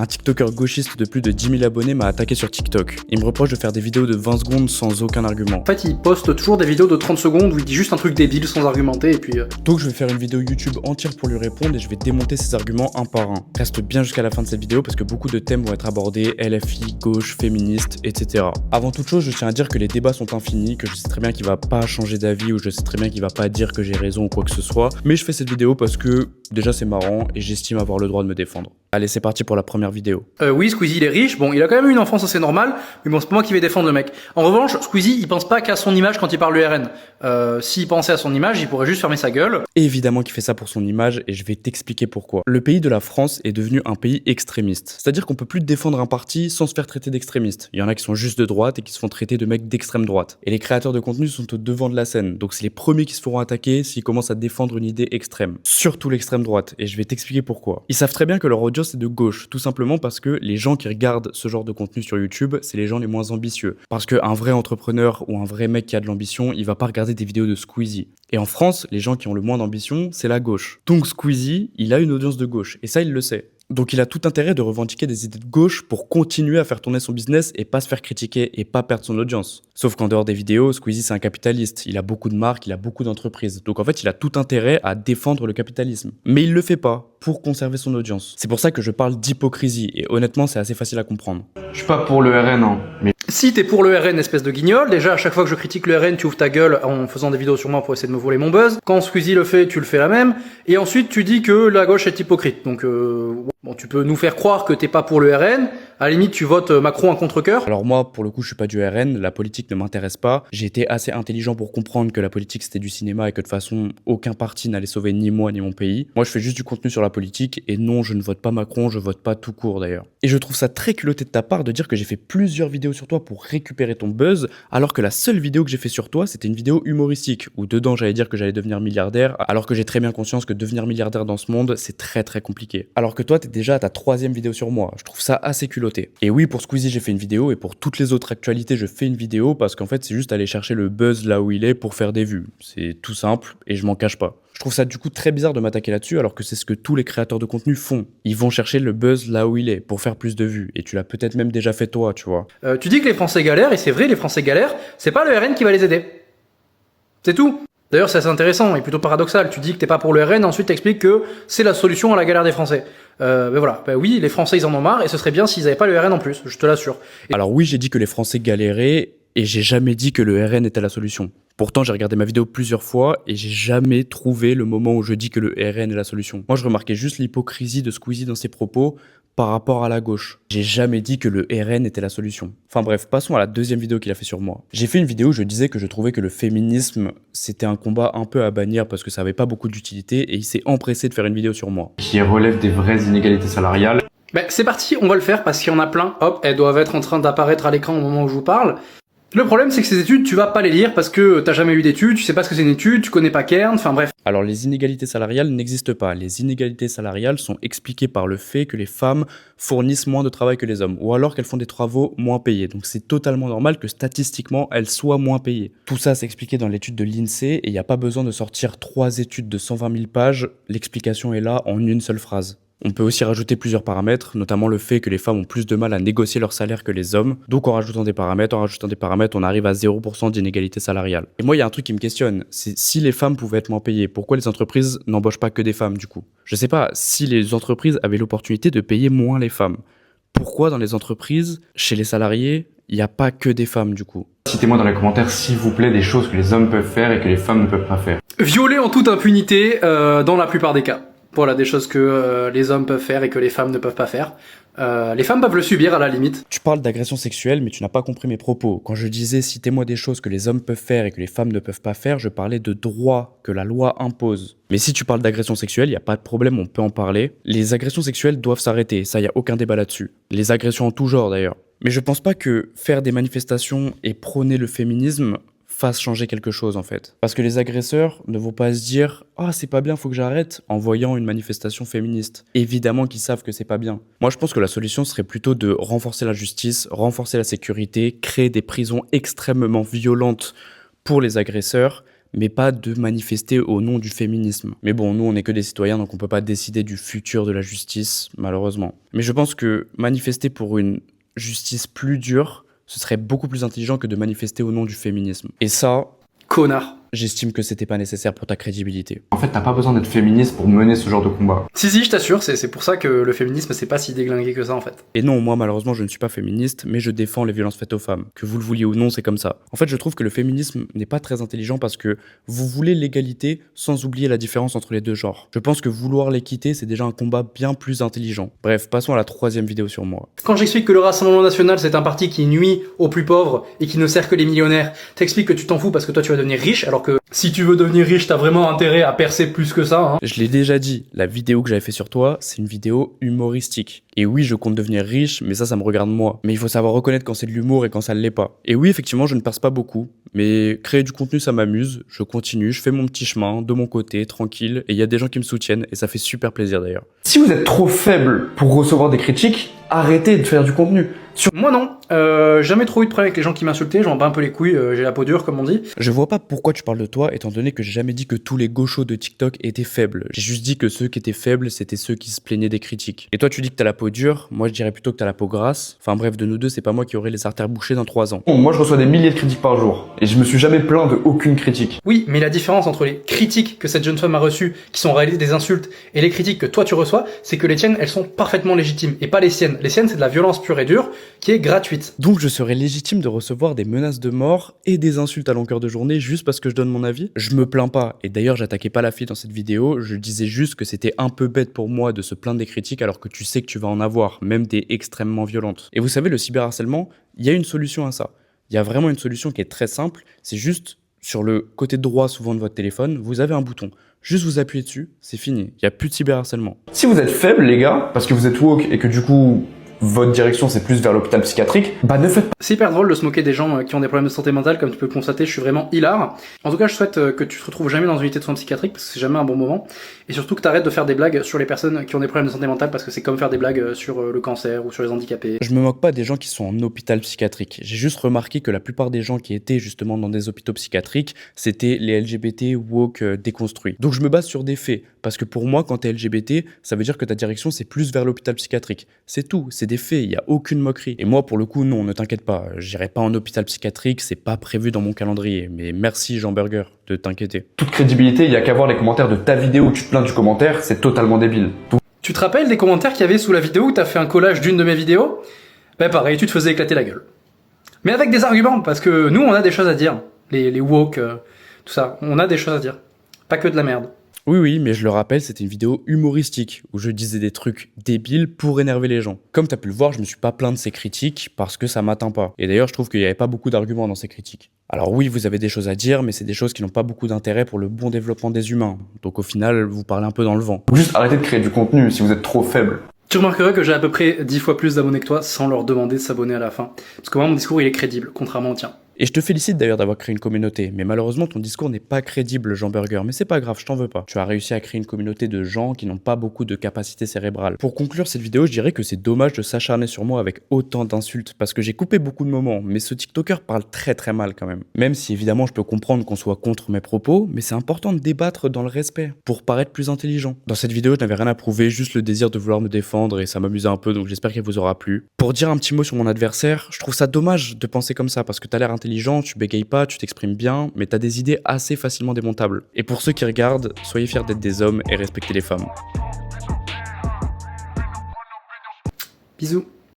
Un TikToker gauchiste de plus de 10 000 abonnés m'a attaqué sur TikTok. Il me reproche de faire des vidéos de 20 secondes sans aucun argument. En fait, il poste toujours des vidéos de 30 secondes où il dit juste un truc débile sans argumenter et puis... Donc je vais faire une vidéo YouTube entière pour lui répondre et je vais démonter ses arguments un par un. Reste bien jusqu'à la fin de cette vidéo parce que beaucoup de thèmes vont être abordés, LFI, gauche, féministe, etc. Avant toute chose, je tiens à dire que les débats sont infinis, que je sais très bien qu'il va pas changer d'avis ou je sais très bien qu'il va pas dire que j'ai raison ou quoi que ce soit. Mais je fais cette vidéo parce que déjà c'est marrant et j'estime avoir le droit de me défendre. Allez, c'est parti pour la première vidéo. Oui, Squeezie il est riche, bon, il a quand même eu une enfance assez normale, mais bon, c'est pas moi qui vais défendre le mec. En revanche, Squeezie, il pense pas qu'à son image quand il parle l'URN. S'il pensait à son image, il pourrait juste fermer sa gueule. Évidemment qu'il fait ça pour son image et je vais t'expliquer pourquoi. Le pays de la France est devenu un pays extrémiste. C'est-à-dire qu'on peut plus défendre un parti sans se faire traiter d'extrémiste. Il y en a qui sont juste de droite et qui se font traiter de mecs d'extrême droite. Et les créateurs de contenu sont au devant de la scène, donc c'est les premiers qui se feront attaquer s'ils commencent à défendre une idée extrême. Surtout l'extrême droite, et je vais t'expliquer pourquoi. Ils savent très bien que leur audience est de gauche, tout simplement parce que les gens qui regardent ce genre de contenu sur YouTube, c'est les gens les moins ambitieux. Parce qu'un vrai entrepreneur ou un vrai mec qui a de l'ambition, il va pas regarder des vidéos de Squeezie. Et en France, les gens qui ont le moins d'ambition, c'est la gauche. Donc Squeezie, il a une audience de gauche, et ça il le sait. Donc il a tout intérêt de revendiquer des idées de gauche pour continuer à faire tourner son business et pas se faire critiquer et pas perdre son audience. Sauf qu'en dehors des vidéos, Squeezie c'est un capitaliste, il a beaucoup de marques, il a beaucoup d'entreprises. Donc en fait il a tout intérêt à défendre le capitalisme. Mais il le fait pas pour conserver son audience. C'est pour ça que je parle d'hypocrisie et honnêtement c'est assez facile à comprendre. Je suis pas pour le RN, hein, mais... Si t'es pour le RN, espèce de guignol, déjà à chaque fois que je critique le RN, tu ouvres ta gueule en faisant des vidéos sur moi pour essayer de me voler mon buzz. Quand Squeezie le fait, tu le fais la même. Et ensuite tu dis que la gauche est hypocrite. Donc bon, tu peux nous faire croire que t'es pas pour le RN. À la limite, tu votes Macron en contre-cœur. Alors moi, pour le coup, je suis pas du RN, la politique ne m'intéresse pas. J'ai été assez intelligent pour comprendre que la politique c'était du cinéma et que de toute façon, aucun parti n'allait sauver ni moi ni mon pays. Moi, je fais juste du contenu sur la politique et non, je ne vote pas Macron, je vote pas tout court d'ailleurs. Et je trouve ça très culotté de ta part de dire que j'ai fait plusieurs vidéos sur toi pour récupérer ton buzz, alors que la seule vidéo que j'ai fait sur toi, c'était une vidéo humoristique, où dedans j'allais dire que j'allais devenir milliardaire, alors que j'ai très bien conscience que devenir milliardaire dans ce monde, c'est très très compliqué. Alors que toi, t'es déjà à ta 3e vidéo sur moi, je trouve ça assez culotté. Et oui, pour Squeezie, j'ai fait une vidéo, et pour toutes les autres actualités, je fais une vidéo, parce qu'en fait, c'est juste aller chercher le buzz là où il est pour faire des vues. C'est tout simple, et je m'en cache pas. Je trouve ça du coup très bizarre de m'attaquer là-dessus alors que c'est ce que tous les créateurs de contenu font. Ils vont chercher le buzz là où il est pour faire plus de vues. Et tu l'as peut-être même déjà fait toi, tu vois. Tu dis que les Français galèrent, et c'est vrai, les Français galèrent, c'est pas le RN qui va les aider. C'est tout. D'ailleurs, c'est assez intéressant et plutôt paradoxal. Tu dis que t'es pas pour le RN, ensuite t'expliques que c'est la solution à la galère des Français. Ben voilà, oui, les Français ils en ont marre et ce serait bien s'ils avaient pas le RN en plus, je te l'assure. Alors oui, j'ai dit que les Français galéraient et j'ai jamais dit que le RN était la solution. Pourtant, j'ai regardé ma vidéo plusieurs fois et j'ai jamais trouvé le moment où je dis que le RN est la solution. Moi, je remarquais juste l'hypocrisie de Squeezie dans ses propos par rapport à la gauche. J'ai jamais dit que le RN était la solution. Enfin bref, passons à la 2e vidéo qu'il a fait sur moi. J'ai fait une vidéo où je disais que je trouvais que le féminisme, c'était un combat un peu à bannir parce que ça avait pas beaucoup d'utilité et il s'est empressé de faire une vidéo sur moi. qui relève des vraies inégalités salariales. Ben c'est parti, on va le faire parce qu'il y en a plein. Hop, elles doivent être en train d'apparaître à l'écran au moment où je vous parle. Le problème, c'est que ces études, tu vas pas les lire parce que t'as jamais eu d'études, tu sais pas ce que c'est une étude, tu connais pas Kern, enfin bref. Alors les inégalités salariales n'existent pas. Les inégalités salariales sont expliquées par le fait que les femmes fournissent moins de travail que les hommes, ou alors qu'elles font des travaux moins payés. Donc c'est totalement normal que statistiquement, elles soient moins payées. Tout ça, c'est expliqué dans l'étude de l'INSEE, et il n'y a pas besoin de sortir 3 études de 120 000 pages, l'explication est là en une seule phrase. On peut aussi rajouter plusieurs paramètres, notamment le fait que les femmes ont plus de mal à négocier leur salaire que les hommes. Donc en rajoutant des paramètres, on arrive à 0% d'inégalité salariale. Et moi, il y a un truc qui me questionne, c'est si les femmes pouvaient être moins payées, pourquoi les entreprises n'embauchent pas que des femmes du coup? Je sais pas, si les entreprises avaient l'opportunité de payer moins les femmes, pourquoi dans les entreprises, chez les salariés, il n'y a pas que des femmes du coup? Citez-moi dans les commentaires, s'il vous plaît, des choses que les hommes peuvent faire et que les femmes ne peuvent pas faire. Violer en toute impunité dans la plupart des cas. Voilà, des choses que les hommes peuvent faire et que les femmes ne peuvent pas faire. Les femmes peuvent le subir à la limite. Tu parles d'agression sexuelle, mais tu n'as pas compris mes propos. Quand je disais citez-moi des choses que les hommes peuvent faire et que les femmes ne peuvent pas faire, je parlais de droits que la loi impose. Mais si tu parles d'agression sexuelle, il n'y a pas de problème, on peut en parler. Les agressions sexuelles doivent s'arrêter, ça, il n'y a aucun débat là-dessus. Les agressions en tout genre d'ailleurs. Mais je pense pas que faire des manifestations et prôner le féminisme fasse changer quelque chose en fait. Parce que les agresseurs ne vont pas se dire « Ah, c'est pas bien, faut que j'arrête » en voyant une manifestation féministe. Évidemment qu'ils savent que c'est pas bien. Moi, je pense que la solution serait plutôt de renforcer la justice, renforcer la sécurité, créer des prisons extrêmement violentes pour les agresseurs, mais pas de manifester au nom du féminisme. Mais bon, nous on n'est que des citoyens, donc on peut pas décider du futur de la justice, malheureusement. Mais je pense que manifester pour une justice plus dure, ce serait beaucoup plus intelligent que de manifester au nom du féminisme. Et ça, Connard. j'estime que c'était pas nécessaire pour ta crédibilité. En fait, t'as pas besoin d'être féministe pour mener ce genre de combat. Si, je t'assure, c'est pour ça que le féminisme, c'est pas si déglingué que ça, en fait. Et non, moi malheureusement je ne suis pas féministe, mais je défends les violences faites aux femmes. Que vous le vouliez ou non, c'est comme ça. En fait, je trouve que le féminisme n'est pas très intelligent parce que vous voulez l'égalité sans oublier la différence entre les deux genres. Je pense que vouloir l'équité, c'est déjà un combat bien plus intelligent. Bref, passons à la 3e vidéo sur moi. Quand j'explique que le Rassemblement National, c'est un parti qui nuit aux plus pauvres et qui ne sert que les millionnaires, t'expliques que tu t'en fous parce que toi tu vas devenir riche, alors que si tu veux devenir riche, t'as vraiment intérêt à percer plus que ça, hein. Je l'ai déjà dit, la vidéo que j'avais fait sur toi, c'est une vidéo humoristique. Et oui, je compte devenir riche, mais ça me regarde moi. Mais il faut savoir reconnaître quand c'est de l'humour et quand ça ne l'est pas. Et oui, effectivement, je ne perce pas beaucoup, mais créer du contenu, ça m'amuse. Je continue, je fais mon petit chemin, de mon côté, tranquille, et il y a des gens qui me soutiennent, et ça fait super plaisir d'ailleurs. Si vous êtes trop faible pour recevoir des critiques, arrêtez de faire du contenu. Moi non, jamais trop eu de problème avec les gens qui m'insultaient, j'en bats un peu les couilles, j'ai la peau dure comme on dit. Je vois pas pourquoi tu parles de toi, étant donné que j'ai jamais dit que tous les gauchos de TikTok étaient faibles. J'ai juste dit que ceux qui étaient faibles, c'était ceux qui se plaignaient des critiques. Et toi, tu dis que t'as la peau dure, moi je dirais plutôt que t'as la peau grasse. Enfin bref, de nous deux, c'est pas moi qui aurai les artères bouchées dans 3 ans. Bon, moi je reçois des milliers de critiques par jour, et je me suis jamais plaint de aucune critique. Oui, mais la différence entre les critiques que cette jeune femme a reçues, qui sont en réalité des insultes, et les critiques que toi tu reçois, c'est que les tiennes, elles sont parfaitement légitimes, et pas les siennes. Les siennes, c'est de la violence pure et dure, qui est gratuite. Donc je serais légitime de recevoir des menaces de mort et des insultes à longueur de journée juste parce que je donne mon avis? Je me plains pas, et d'ailleurs j'attaquais pas la fille dans cette vidéo, je disais juste que c'était un peu bête pour moi de se plaindre des critiques alors que tu sais que tu vas en avoir, même des extrêmement violentes. Et vous savez, le cyberharcèlement, il y a une solution à ça. Il y a vraiment une solution qui est très simple, c'est juste sur le côté droit souvent de votre téléphone, vous avez un bouton. Juste vous appuyez dessus, c'est fini, il n'y a plus de cyberharcèlement. Si vous êtes faible, les gars, parce que vous êtes woke et que du coup, votre direction c'est plus vers l'hôpital psychiatrique, bah ne faites pas. C'est hyper drôle de se moquer des gens qui ont des problèmes de santé mentale, comme tu peux le constater, je suis vraiment hilar. En tout cas, je souhaite que tu te retrouves jamais dans une unité de soins psychiatriques, parce que c'est jamais un bon moment. Et surtout que t'arrêtes de faire des blagues sur les personnes qui ont des problèmes de santé mentale, parce que c'est comme faire des blagues sur le cancer ou sur les handicapés. Je me moque pas des gens qui sont en hôpital psychiatrique. J'ai juste remarqué que la plupart des gens qui étaient justement dans des hôpitaux psychiatriques, c'était les LGBT woke déconstruits. Donc je me base sur des faits, parce que pour moi, quand t'es LGBT, ça veut dire que ta direction c'est plus vers l'hôpital psychiatrique. C'est tout, c'est des faits, il y a aucune moquerie. Et moi, pour le coup, non, ne t'inquiète pas, j'irai pas en hôpital psychiatrique, c'est pas prévu dans mon calendrier. Mais merci Jean Burger de t'inquiéter. Toute crédibilité, il y a qu'à voir les commentaires de ta vidéo où tu te plains du commentaire, c'est totalement débile. Tu te rappelles des commentaires qu'il y avait sous la vidéo où t'as fait un collage d'une de mes vidéos? Bah pareil, tu te faisais éclater la gueule. Mais avec des arguments, parce que nous, on a des choses à dire. Les woke, tout ça, on a des choses à dire. Pas que de la merde. Oui, mais je le rappelle, c'était une vidéo humoristique où je disais des trucs débiles pour énerver les gens. Comme t'as pu le voir, je me suis pas plaint de ces critiques parce que ça m'atteint pas. Et d'ailleurs, je trouve qu'il y avait pas beaucoup d'arguments dans ces critiques. Alors oui, vous avez des choses à dire, mais c'est des choses qui n'ont pas beaucoup d'intérêt pour le bon développement des humains. Donc au final, vous parlez un peu dans le vent. Juste arrêtez de créer du contenu si vous êtes trop faible. Tu remarqueras que j'ai à peu près 10 fois plus d'abonnés que toi sans leur demander de s'abonner à la fin. Parce que moi, mon discours, il est crédible, contrairement au tien. Et je te félicite d'ailleurs d'avoir créé une communauté, mais malheureusement ton discours n'est pas crédible, Jean Burger, mais c'est pas grave, je t'en veux pas. Tu as réussi à créer une communauté de gens qui n'ont pas beaucoup de capacité cérébrale. Pour conclure cette vidéo, je dirais que c'est dommage de s'acharner sur moi avec autant d'insultes, parce que j'ai coupé beaucoup de moments, mais ce TikToker parle très mal quand même. Même si évidemment je peux comprendre qu'on soit contre mes propos, mais c'est important de débattre dans le respect, pour paraître plus intelligent. Dans cette vidéo, je n'avais rien à prouver, juste le désir de vouloir me défendre, et ça m'amusait un peu, donc j'espère qu'elle vous aura plu. Pour dire un petit mot sur mon adversaire, je trouve ça dommage de penser comme ça, parce que t'as l'air intelligent, tu bégayes pas, tu t'exprimes bien, mais t'as des idées assez facilement démontables. Et pour ceux qui regardent, soyez fiers d'être des hommes et respectez les femmes. Bisous.